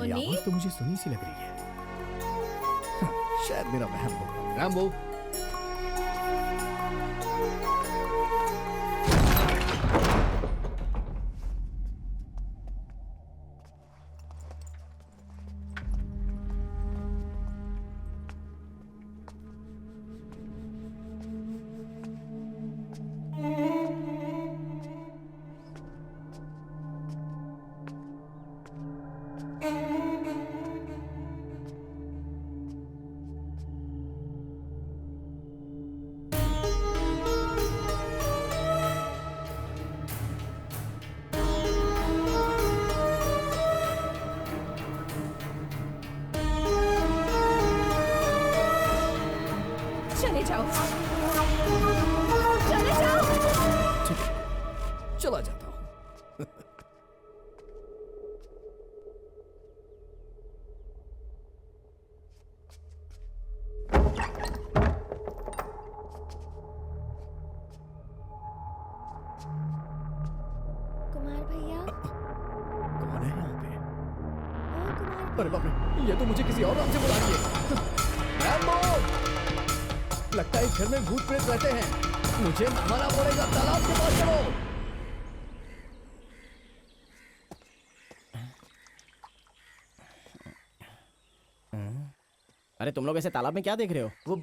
ये आवाज तो मुझे सुनी सी लग रही है। शायद मेरा वहम होगा। रैम्बो, चले जाओ, चले जाओ। चला जाता हूं। कुमार भैया, कौन है यहाँ पे? ओ कुमार अरे बाप रे, ये तो मुझे किसी और नाम से बुला रही है। रैम्बो! लगता है इस घर में भूत प्रेत रहते हैं। मुझे नहाना पड़ेगा, तालाब के पास चलो। अरे तुम लोग ऐसे तालाब में क्या देख रहे हो? वो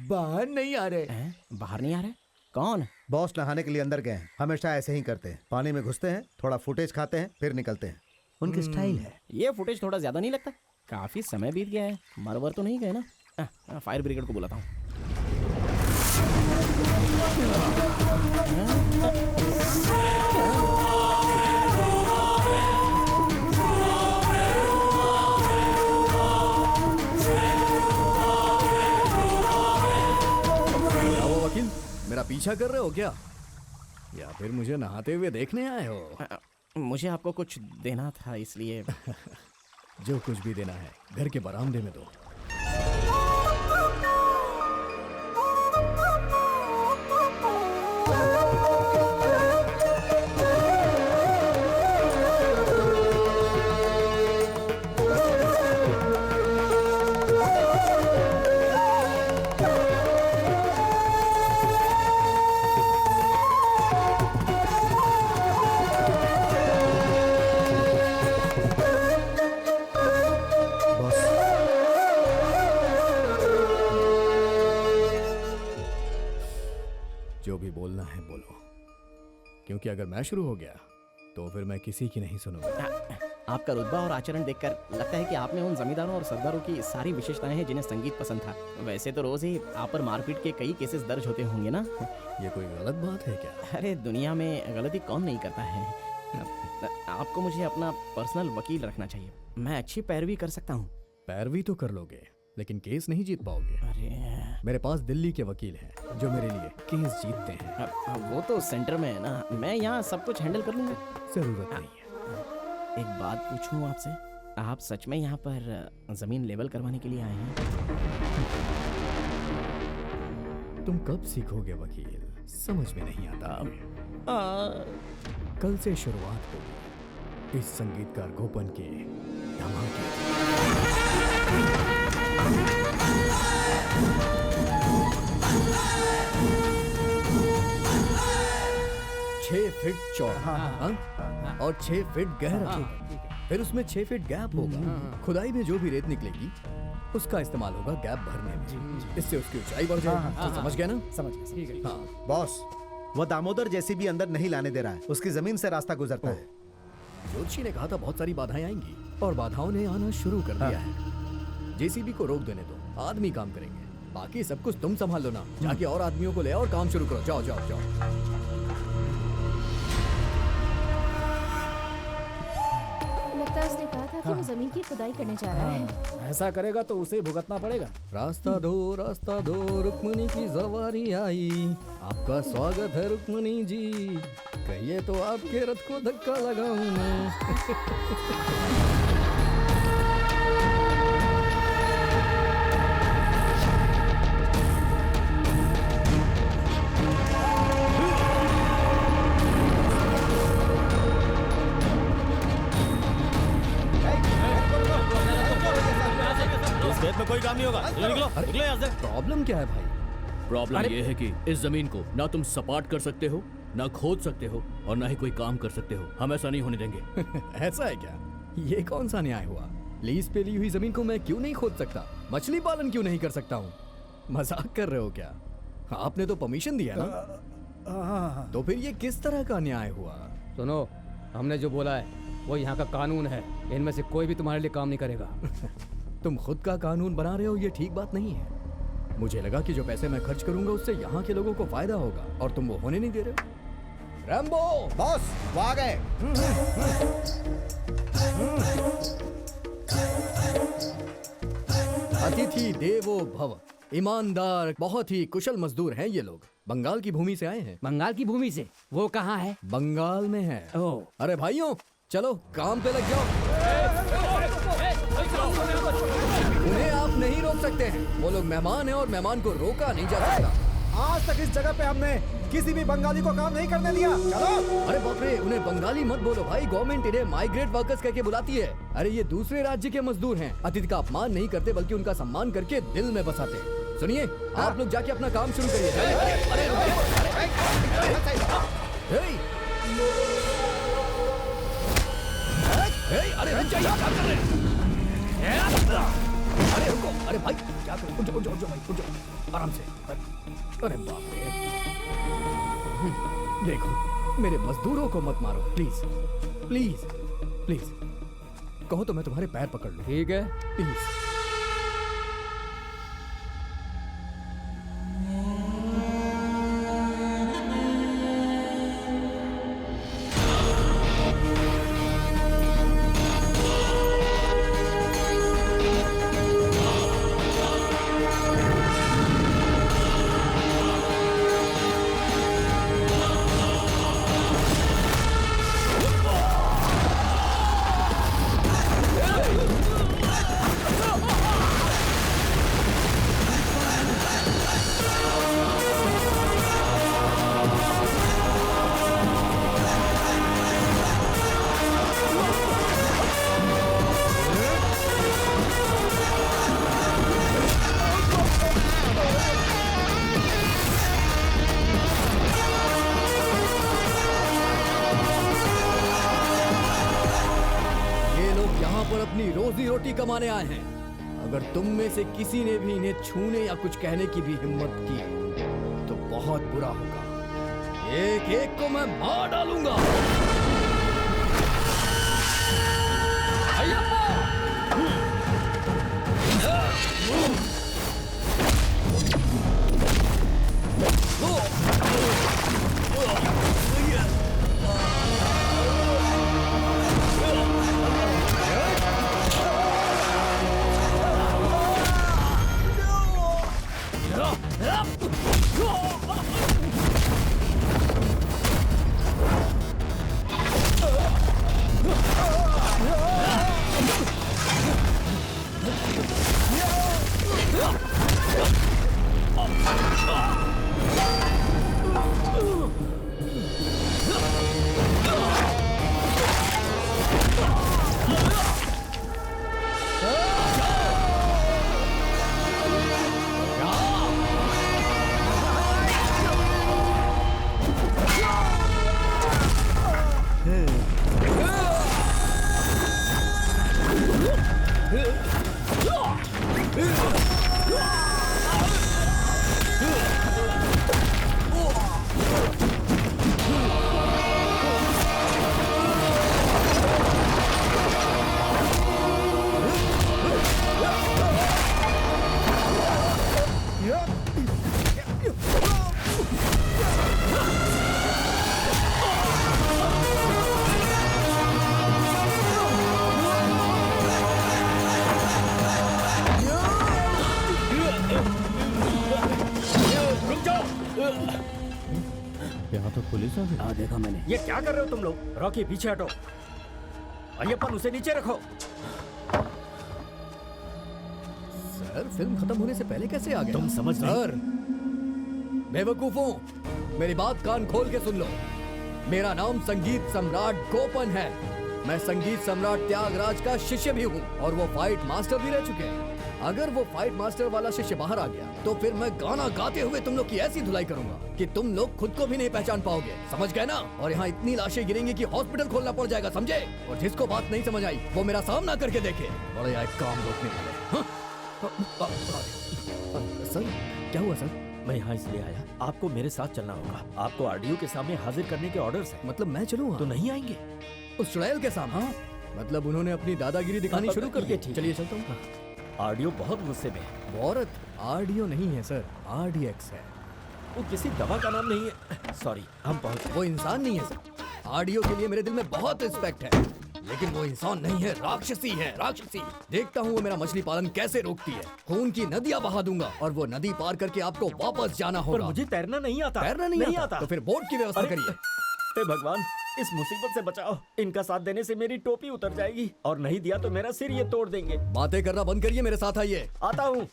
बाहर नहीं आ रहे। बाहर नहीं आ रहे? कौन? बॉस नहाने के लिए अंदर गए हैं। हमेशा ऐसे ही करते हैं, पानी में घुसते हैं, थोड़ा फुटेज खाते हैं, फिर निकलते हैं। उनकी स्टाइल है। ये फुटेज थोड़ा ज्यादा नहीं लगता? काफी समय बीत गया है, मरवर तो नहीं गए ना? फायर ब्रिगेड को बुलाता हूँ। क्या वो वकील, मेरा पीछा कर रहे हो क्या? या फिर मुझे नहाते हुए देखने आए हो? मुझे आपको कुछ देना था इसलिए। जो कुछ भी देना है घर के बरामदे में दो। जो भी बोलना है बोलो, क्योंकि अगर मैं शुरू हो गया तो फिर मैं किसी की नहीं सुनूंगा। आपका रुतबा और आचरण देखकर लगता है कि आप में उन जमींदारों और सरदारों की सारी विशेषताएं हैं जिन्हें संगीत पसंद था। वैसे तो रोज ही आप पर मारपीट के कई केसेस दर्ज होते होंगे ना? ये कोई गलत बात है क्या? अरे दुनिया में गलती कौन नहीं करता है। आपको मुझे अपना पर्सनल वकील रखना चाहिए। मैं अच्छी पैरवी कर सकता हूँ। पैरवी तो कर लोगे, लेकिन केस नहीं जीत पाओगे। अरे मेरे पास दिल्ली के वकील हैं जो मेरे लिए केस जीतते हैं। वो तो सेंटर में है ना, मैं यहाँ सब कुछ हैंडल कर लूंगा। जरूरत नहीं है। एक बात पूछूं आपसे, आप सच में यहाँ पर जमीन लेवल करवाने के लिए आए हैं? तुम कब सीखोगे वकील, समझ में नहीं आता। कल से शुरुआत होगी इस संगीतकार गोपन के धमाके। 6 फीट चौड़ा और 6 फीट गहरा, फिर उसमें 6 फीट गैप होगा। खुदाई में जो भी रेत निकलेगी उसका इस्तेमाल होगा गैप भरने में। इससे उसकी ऊंचाई बढ़ जाएगी। तो समझ गया ना? समझ गया। हाँ बॉस, वो दामोदर जैसी भी अंदर नहीं लाने दे रहा है। उसकी जमीन से रास्ता गुजरता है। ज्योतिषी ने कहा था बहुत सारी बाधाएं आएंगी और बाधाओं ने आना शुरू कर दिया है। जेसीबी को रोक देने दो, आदमी काम करेंगे, बाकी सब कुछ तुम संभाल लो ना। जाके और आदमियों को ले और काम शुरू करो। जाओ जाओ जाओ। लगता है उसने कहा था कि वो जमीन की खुदाई करने जा रहा है। ऐसा करेगा तो उसे भुगतना पड़ेगा। रास्ता दो रुक्मणी की सवारी आई। आपका स्वागत है रुक्मणी जी, कहिए तो आपके रथ को धक्का लगाऊं मैं। खेत में कोई काम नहीं होगा, चलो निकलो, निकलो यहाँ से। प्रॉब्लम क्या है भाई? प्रॉब्लम ये है कि इस जमीन को ना तुम सपाट कर सकते हो, ना खोद सकते हो, और ना ही कोई काम कर सकते हो। हम ऐसा नहीं होने देंगे। ऐसा है क्या? ये कौन सा न्याय हुआ? लीज पे ली हुई जमीन को मैं क्यों नहीं खोद सकता? मछली पालन क्यों नहीं कर सकता हूँ? मजाक कर रहे हो क्या? आपने तो परमिशन दिया ना, तो फिर ये किस तरह का न्याय हुआ? सुनो, हमने जो बोला है वो यहाँ का कानून है। इनमें से कोई भी तुम्हारे लिए काम नहीं करेगा। तुम खुद का कानून बना रहे हो, ये ठीक बात नहीं है। मुझे लगा कि जो पैसे मैं खर्च करूंगा उससे यहाँ के लोगों को फायदा होगा, और तुम वो होने नहीं दे रहे हो। रैम्बो बॉस वो आ गए। अतिथि देवो भव। ईमानदार, बहुत ही कुशल मजदूर हैं ये लोग। बंगाल की भूमि से आए हैं। बंगाल की भूमि से? वो कहाँ है? बंगाल में है। ओह, अरे भाइयों, चलो काम पे लग जाओ। उन्हें आप नहीं रोक सकते हैं। वो लोग मेहमान हैं और मेहमान को रोका नहीं जा सकता। आज तक इस जगह पे हमने किसी भी बंगाली को काम नहीं करने दिया। चलो। अरे बाप रे, उन्हें बंगाली मत बोलो भाई। गवर्नमेंट इन्हें माइग्रेट वर्कर्स करके बुलाती है। अरे ये दूसरे राज्य के मजदूर हैं। अतिथि का अपमान नहीं करते बल्कि उनका सम्मान करके दिल में बसाते हैं। सुनिए, आप लोग जाके अपना काम शुरू करिए। अरे रुक जाइए, क्या कर रहे हैं? अरे रुको, अरे भाई क्या कर? उठ जाओ भाई, उठ जाओ आराम से। अरे बाप रे, देखो मेरे मजदूरों को मत मारो प्लीज प्लीज प्लीज। कहो तो मैं तुम्हारे पैर पकड़ लूं। ठीक है। प्लीज। रोजी रोटी कमाने आए हैं। अगर तुम में से किसी ने भी इन्हें छूने या कुछ कहने की भी हिम्मत की तो बहुत बुरा होगा। एक एक को मैं मार डालूंगा। यहाँ तो पुलिस आ गई। हाँ देखा मैंने। ये क्या कर रहे हो तुम लोग? रॉकी पीछे हटो। अय्यप्पन उसे नीचे रखो। सर फिल्म खत्म होने से पहले कैसे आ गए? तुम समझ नहीं। सर बेवकूफों, मेरी बात कान खोल के सुन लो। मेरा नाम संगीत सम्राट गोपन है। मैं संगीत सम्राट त्यागराज का शिष्य भी हूँ और वो फाइट मास्टर भी रह चुके हैं। अगर वो फाइट मास्टर वाला शिष्य बाहर आ गया तो फिर मैं गाना गाते हुए तुम लोग की ऐसी धुलाई करूंगा कि तुम लोग खुद को भी नहीं पहचान पाओगे, समझ गए ना? और यहाँ इतनी लाशें गिरेंगी कि हॉस्पिटल खोलना पड़ जाएगा, समझे? और जिसको बात नहीं समझ आई वो मेरा सामना करके देखे। बड़े आए काम रोकने वाले। सर क्या हुआ सर? मैं यहाँ इसलिए आया, आपको मेरे साथ चलना होगा। आपको आरडीओ के सामने हाजिर करने के ऑर्डर्स हैं। मतलब मैं चलूँ तो नहीं आएंगे? उस चुड़ैल के सामने? हाँ। मतलब उन्होंने अपनी दादागिरी दिखानी शुरू कर दी। ये ठीक चलिए चलता हूँ। आरडीओ बहुत गुस्से में है। वो औरत आरडीओ नहीं है सर, आरडीएक्स है। वो किसी दवा का नाम नहीं है। सॉरी, हम पहुँच। वो इंसान नहीं है सर। आरडीओ के लिए मेरे दिल में बहुत रिस्पेक्ट है, लेकिन वो इंसान नहीं है, राक्षसी है, राक्षसी। देखता हूँ वो मेरा मछली पालन कैसे रोकती है। खून की नदियाँ बहा दूंगा और वो नदी पार करके आपको वापस जाना पर होगा। मुझे तैरना नहीं आता। तैरना नहीं आता? तो फिर बोट की व्यवस्था अरे, करिए। हे भगवान, इस मुसीबत से बचाओ। इनका साथ देने से मेरी टोपी उतर जाएगी और नहीं दिया तो मेरा सिर ये तोड़ देंगे। बातें करना बंद करिए, मेरे साथ आइए। आता हूँ।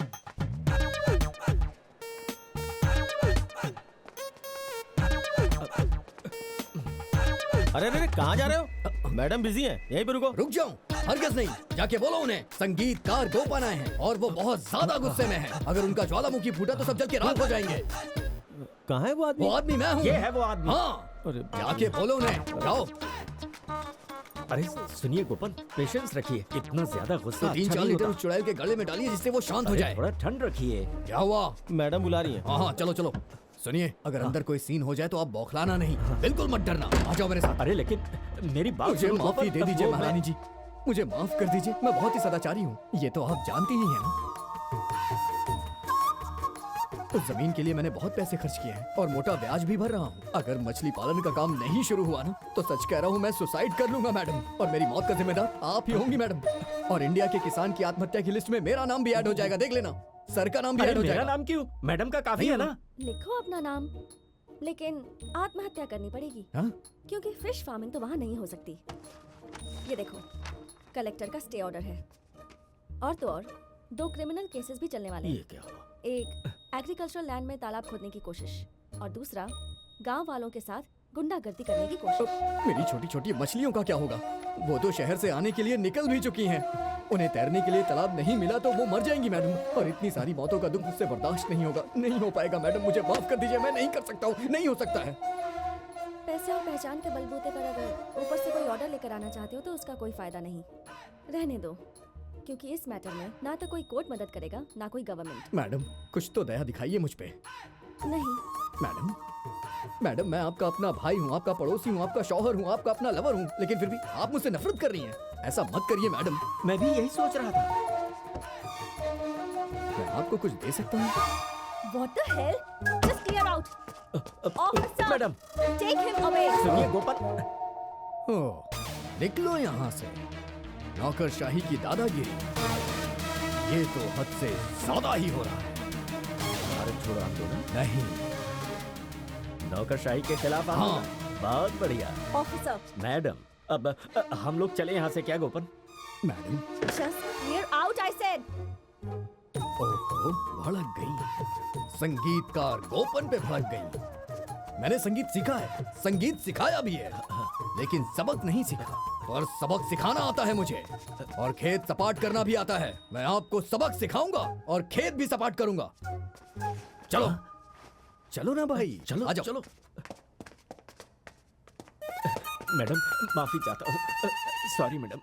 अरे अरे कहाँ जा रहे हो? मैडम बिजी हैं, यहीं पे रुको। रुक जाऊं? हरगिज़ नहीं। जाके बोलो उन्हें संगीतकार गोपन आए हैं और वो बहुत ज्यादा गुस्से में हैं। अगर उनका ज्वालामुखी फूटा तो सब जल के राख हो जाएंगे। कहाँ है वो आदमी? वो आदमी मैं हूँ। ये है वो आदमी। हाँ, अरे जाके बोलो उन्हें। जाओ। अरे सुनिए गोपन, पेशेंस रखिए। इतना ज्यादा गुस्सा तो 3-4 अच्छा नहीं लीटर होता। उस चुड़ैल के गले में डालिए जिससे वो शांत हो अरे, जाए। थोड़ा ठंड रखिए। क्या हुआ? मैडम बुला रही है। हाँ हाँ, चलो चलो। सुनिए, अगर अंदर कोई सीन हो जाए तो आप बौखलाना नहीं, बिल्कुल मत डरना। आ जाओ मेरे साथ। अरे लेकिन मेरी बात मुझे सुनो माफी गोपन, दे दीजिए वो मैं- महारानी जी, मुझे माफ कर दीजिए। मैं बहुत ही सदाचारी हूँ, ये तो आप जानती ही हैं ना। उस जमीन के लिए मैंने बहुत पैसे खर्च किए हैं और मोटा ब्याज भी भर रहा हूँ। अगर मछली पालन का काम नहीं शुरू हुआ ना तो सच कह रहा हूँ, मैं सुसाइड कर लूंगा मैडम। और मेरी मौत का जिम्मेदार आप ही होंगी मैडम। और इंडिया के किसान की आत्महत्या की लिस्ट में मेरा नाम भी ऐड हो जाएगा, देख लेना। सर का नाम भी अरे ऐड हो मेरा जाएगा। नाम क्यों? मैडम का काफी है ना। लिखो अपना नाम, लेकिन आत्महत्या करनी पड़ेगी हाँ? क्योंकि फिश फार्मिंग तो वहाँ नहीं हो सकती। ये देखो, कलेक्टर का स्टे ऑर्डर है और तो और 2 क्रिमिनल केसेस भी चलने वाले हैं। ये क्या हुआ? एक एग्रीकल्चरल लैंड में तालाब खोदने की कोशिश और दूसरा गांव वालों के साथ गुंडागर्दी करने की कोशिश। मेरी छोटी छोटी मछलियों का क्या होगा? वो तो शहर से आने के लिए निकल भी चुकी हैं। उन्हें तैरने के लिए तालाब नहीं मिला तो वो मर जाएंगी मैडम। और इतनी सारी मौतों का दुख मुझसे बर्दाश्त नहीं होगा, नहीं हो पाएगा मैडम। मुझे माफ कर दीजिए, मैं नहीं कर सकता हूँ, नहीं हो सकता है। पैसे और पहचान के बलबूते पर अगर ऊपर से कोई ऑर्डर लेकर आना चाहते हो तो उसका कोई फायदा नहीं। रहने दो, क्योंकि इस मैटर में ना तो कोई कोर्ट मदद करेगा ना कोई गवर्नमेंट। मैडम कुछ तो दया दिखाइए मुझ पे। नहीं, मैडम मैं आपका अपना भाई हूँ, आपका पड़ोसी हूँ, आपका शौहर हूँ, आपका अपना लवर हूँ, लेकिन फिर भी आप मुझसे नफरत कर रही हैं। ऐसा मत करिए मैडम। मैं भी यही सोच रहा था। मैं आपको कुछ दे सकता हूँ? What the hell? Just clear out. Officer, madam take him away. सुनिए गोपन, ओह, निकलो यहाँ से। नौकरशाही की दादागिरी, ये तो हद से ज्यादा ही हो रहा है। भारत छोड़ो आंदोलन नहीं, नौकरशाही के खिलाफ आंदोलन। बहुत बढ़िया। Officer, मैडम अब हम लोग चले यहाँ से क्या गोपन? Madam. just clear out, I said. ओहो, भड़क गई। संगीतकार गोपन पे भड़क गई। मैंने संगीत सीखा है, संगीत सिखाया भी है, लेकिन सबक नहीं सीखा। पर सबक सिखाना आता है मुझे, और खेत सपाट करना भी आता है। मैं आपको सबक सिखाऊंगा और खेत भी सपाट करूंगा। चलो चलो ना भाई, चलो आ जाओ। चलो। मैडम माफी चाहता हूँ, सॉरी मैडम।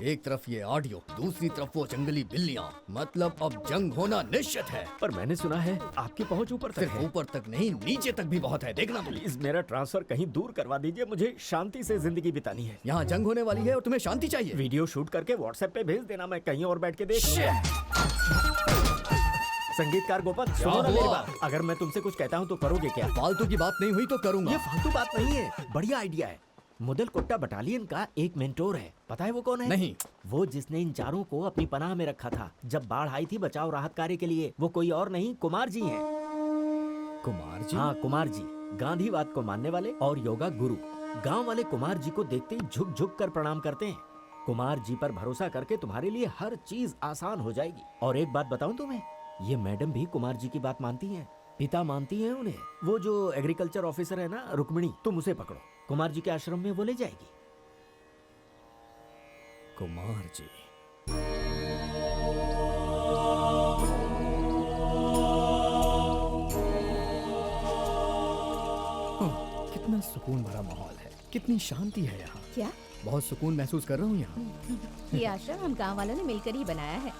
एक तरफ ये ऑडियो, दूसरी तरफ वो जंगली बिल्लियां। मतलब अब जंग होना निश्चित है। पर मैंने सुना है आपकी पहुंच ऊपर तक सिर्फ है। ऊपर तक नहीं, नीचे तक भी बहुत है, देखना तुम। प्लीज मेरा ट्रांसफर कहीं दूर करवा दीजिए, मुझे शांति से जिंदगी बितानी है। यहाँ जंग होने वाली है और तुम्हें शांति चाहिए। वीडियो शूट करके व्हाट्सएप पे भेज देना, मैं कहीं और बैठ के देख। संगीतकार गोपन सुनो ना मेरी बात। अगर मैं तुमसे कुछ कहता हूँ तो करोगे क्या? फालतू की बात नहीं हुई तो करूंगा। ये फालतू बात नहीं है, बढ़िया आइडिया है। मुदल कोट्टा बटालियन का एक मेंटोर है, पता है वो कौन है? नहीं। वो जिसने इन चारों को अपनी पनाह में रखा था जब बाढ़ आई थी बचाव राहत कार्य के लिए। वो कोई और नहीं, कुमार जी हैं। कुमार जी? हाँ कुमार जी, गांधीवाद को मानने वाले और योगा गुरु। गांव वाले कुमार जी को देखते ही झुक झुक कर प्रणाम करते हैं। कुमार जी पर भरोसा करके तुम्हारे लिए हर चीज आसान हो जाएगी। और एक बात बताऊं तुम्हें, ये मैडम भी कुमार जी की बात मानती हैं। पिता मानती हैं उन्हें? वो जो एग्रीकल्चर ऑफिसर है ना रुक्मिणी, तुम उसे पकड़ो, कुमार जी के आश्रम में वो ले जाएगी। कुमार जी, कितना सुकून भरा माहौल है, कितनी शांति है यहाँ। क्या? बहुत सुकून महसूस कर रहा हूँ यहाँ। ये आश्रम हम गांव वालों ने मिलकर ही बनाया है।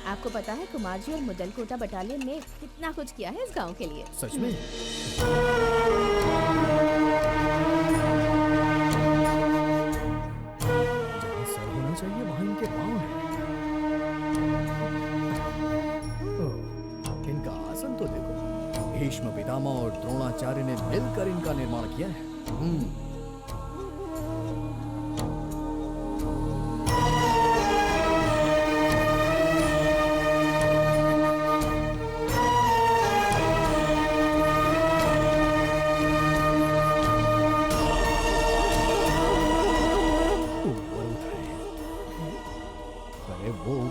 आपको पता है कुमार जी और मुदलकोटा बटालियन ने कितना कुछ किया है इस गांव के लिए। सच में? जहाँ सर होना चाहिए वहाँ इनके पाँव हैं। ओह, इनका आसन तो देखो। भीष्म, पितामह और द्रोणाचार्य ने मिलकर इनका निर्माण किया है।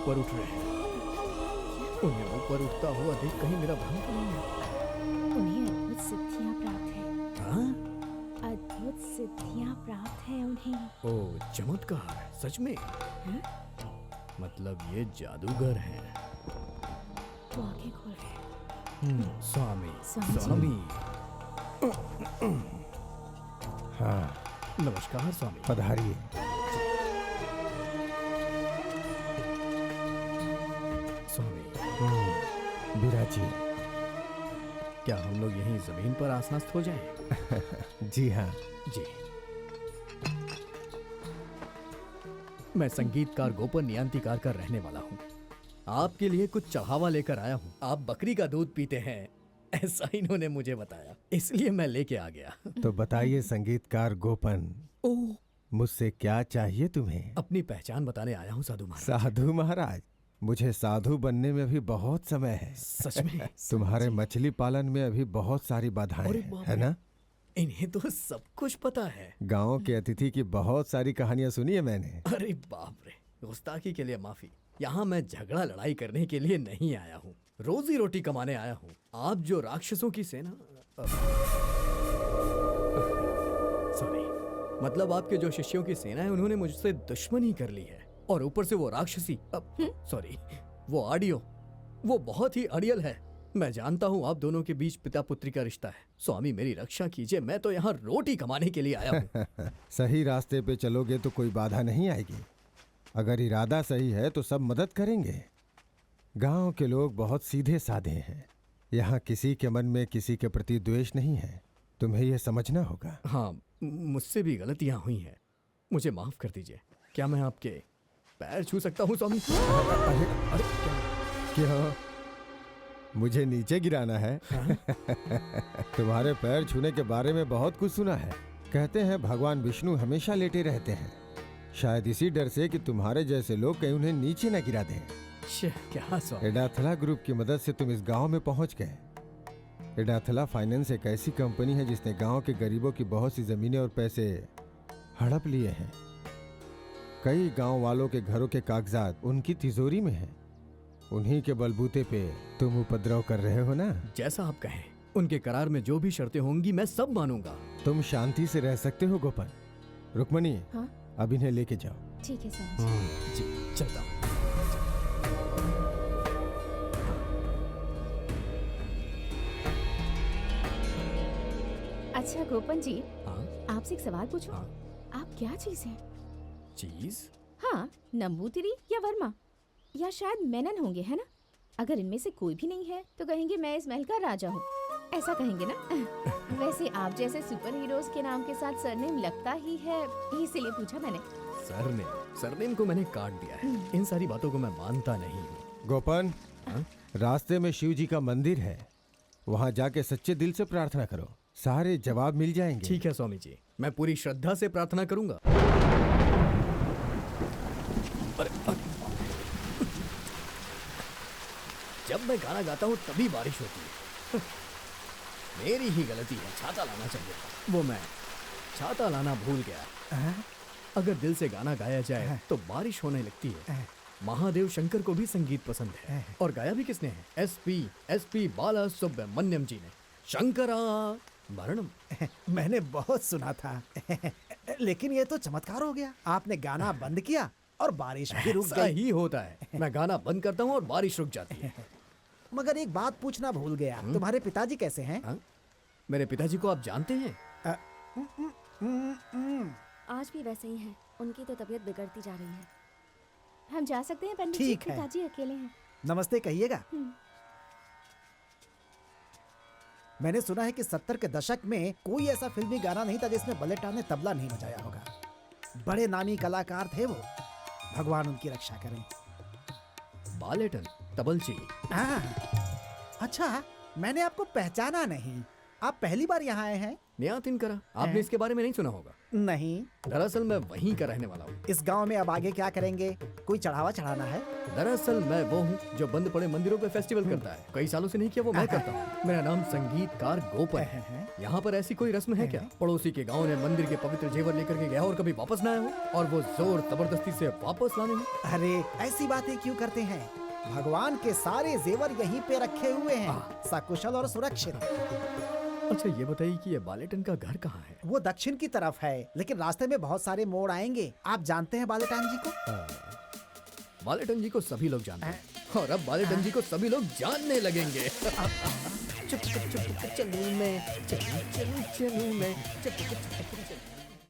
ऊपर उठ रहे हैं। उन्हें ऊपर उठता हुआ देख कहीं मेरा भ्रम तो नहीं है? उन्हें अद्भुत सिद्धियां प्राप्त है। हाँ? अद्भुत सिद्धियां प्राप्त है उन्हें। ओह, चमत्कार! सच में? मतलब ये जादूगर हैं। वो आंखें खोल रहे हैं। स्वामी, स्वामी। स्वामी। हाँ, नमस्कार स्वामी। पधारिए। स्वामी, बिराजिए। क्या हम लोग यहीं जमीन पर आसनस्थ हो जाएं? जी हाँ। जी। मैं संगीतकार गोपन नियंतिकार का रहने वाला हूँ। आपके लिए कुछ चढ़ावा लेकर आया हूँ। आप बकरी का दूध पीते हैं, ऐसा इन्होंने मुझे बताया, इसलिए मैं लेके आ गया। तो बताइए संगीतकार गोपन, ओह, मुझसे क्या चाहिए तुम्हें? अपनी पहचान बताने आया हूँ साधु महाराज। साधु महाराज, मुझे साधु बनने में अभी बहुत समय है। सच में? तुम्हारे मछली पालन में अभी बहुत सारी बाधाएं अरे हैं, बाप है रे। ना? इन्हें तो सब कुछ पता है। गांव के अतिथि की बहुत सारी कहानियां सुनी है मैंने। अरे बाप रे, गुस्ताखी के लिए माफी। यहाँ मैं झगड़ा लड़ाई करने के लिए नहीं आया हूँ, रोजी रोटी कमाने आया हूँ। आप जो राक्षसों की सेना, सॉरी, मतलब आपके जो शिष्यों की सेना है उन्होंने मुझसे दुश्मनी कर ली है, और ऊपर से वो राक्षसी, सॉरी, वो ऑडियो, वो बहुत ही अड़ियल है। मैं जानता हूँ आप दोनों के बीच पिता पुत्री का रिश्ता है। स्वामी मेरी रक्षा कीजिए, मैं तो यहाँ रोटी कमाने के लिए आया हूँ। सही रास्ते पे चलोगे तो कोई बाधा नहीं आएगी। अगर इरादा सही है तो सब मदद करेंगे। गांव के लोग बहुत सीधे साधे हैं। यहाँ किसी के मन में किसी के प्रति द्वेष नहीं है, तुम्हें यह समझना होगा। हाँ, मुझसे भी गलतियाँ हुई हैं, मुझे माफ कर दीजिए। क्या मैं आपके पैर छू सकता हूँ स्वामी? अरे अरे क्यों, मुझे नीचे गिराना है? तुम्हारे पैर छूने के बारे में बहुत कुछ सुना है। कहते हैं भगवान विष्णु हमेशा लेटे रहते हैं, शायद इसी डर से कि तुम्हारे जैसे लोग कहीं उन्हें नीचे न गिरा दें। क्या स्वामी? एडाथला ग्रुप की मदद से तुम इस गांव में पहुंच गए। एडाथला फाइनेंस एक ऐसी कंपनी है जिसने गांव के गरीबों की बहुत सी जमीनें और पैसे हड़प लिए हैं। कई गांव वालों के घरों के कागजात उनकी तिजोरी में हैं। उन्हीं के बलबूते पे तुम उपद्रव कर रहे हो ना? जैसा आप कहें, उनके करार में जो भी शर्तें होंगी मैं सब मानूंगा। तुम शांति से रह सकते हो गोपन। रुक्मणी, हाँ? अब इन्हें लेके जाओ। ठीक है स्वामी जी। जी, चलता हूँ। अच्छा गोपन जी, हाँ? आपसे एक सवाल पूछूं? हाँ? आप क्या चीज हैं? चीज? हाँ, नंबूतिरी या वर्मा, या शायद मेनन होंगे, है ना? अगर इनमें से कोई भी नहीं है तो कहेंगे मैं इस महल का राजा हूँ, ऐसा कहेंगे ना? वैसे आप जैसे सुपर हीरोज के नाम के साथ सरनेम लगता ही है, इसीलिए पूछा मैंने। सरनेम को मैंने काट दिया है। इन सारी बातों को मैं मानता नहीं हूँ। गोपन, रास्ते में शिव जी का मंदिर है, वहाँ जाके सच्चे दिल से प्रार्थना करो, सारे जवाब मिल जाएंगे। ठीक है स्वामी जी, मैं पूरी श्रद्धा से प्रार्थना करूंगा। जब मैं गाना गाता हूँ तभी बारिश होती है। मेरी ही गलती है, छाता लाना चाहिए था। वो मैं छाता लाना भूल गया। अगर दिल से गाना गाया जाए तो बारिश होने लगती है। महादेव शंकर को भी संगीत पसंद है, और गाया भी किसने है? एसपी बाला सुब्रमण्यम जी ने। शंकरा मरणम। मैंने बहुत सुना था लेकिन ये तो चमत्कार हो गया। आपने गाना बंद किया और बारिश भी रुक ऐसा गई। ही होता है, मैं गाना बंद करता हूँ और बारिश रुक जाती है। मगर एक बात पूछना भूल गया, तुम्हारे पिताजी कैसे हैं? हाँ? मेरे पिताजी को आप जानते हैं? आज भी वैसे ही हैं। उनकी तो तबीयत बिगड़ती जा रही है। हम जा सकते हैं पंडित जी? ठीक है। पिताजी अकेले हैं। नमस्ते कहिएगा। मैंने सुना है कि 70 के दशक में कोई ऐसा फिल्मी गाना नहीं था जिसमें बलेटा ने तबला नहीं बजाया होगा। बड़े नामी कलाकार थे वो, भगवान उनकी रक्षा करें। बालेटन तबलची। अच्छा, मैंने आपको पहचाना नहीं। आप पहली बार यहाँ आए हैं? न्यातिन करा, आपने इसके बारे में नहीं सुना होगा। नहीं। दरअसल मैं वहीं का रहने वाला हूँ। इस गांव में अब आगे क्या करेंगे? कोई चढ़ावा चढ़ाना है? दरअसल मैं वो हूँ जो बंद पड़े मंदिरों पे फेस्टिवल करता है। कई सालों से नहीं किया, वो मैं करता हूँ। मेरा नाम संगीतकार गोपन है। यहाँ पर ऐसी कोई रस्म है क्या? पड़ोसी के गाँव ने मंदिर के पवित्र जेवर लेकर के गया और कभी वापस न आया हो, और वो जोर जबरदस्ती से वापस लाने में। अरे ऐसी बातें क्यों करते हैं? भगवान के सारे जेवर यहीं पे रखे हुए हैं, सकुशल और सुरक्षित। अच्छा ये बताइए कि ये बालेटन का घर कहाँ है? वो दक्षिण की तरफ है, लेकिन रास्ते में बहुत सारे मोड़ आएंगे। आप जानते हैं बालेटान जी को? बालेटन जी को सभी लोग जानते हैं, और अब बालेटन जी को सभी लोग जानने लगेंगे। चुप चुप चुप चलूं मैं, चलूं मैं, चुप चुप चलूं मैं, चुप चुप चलूं।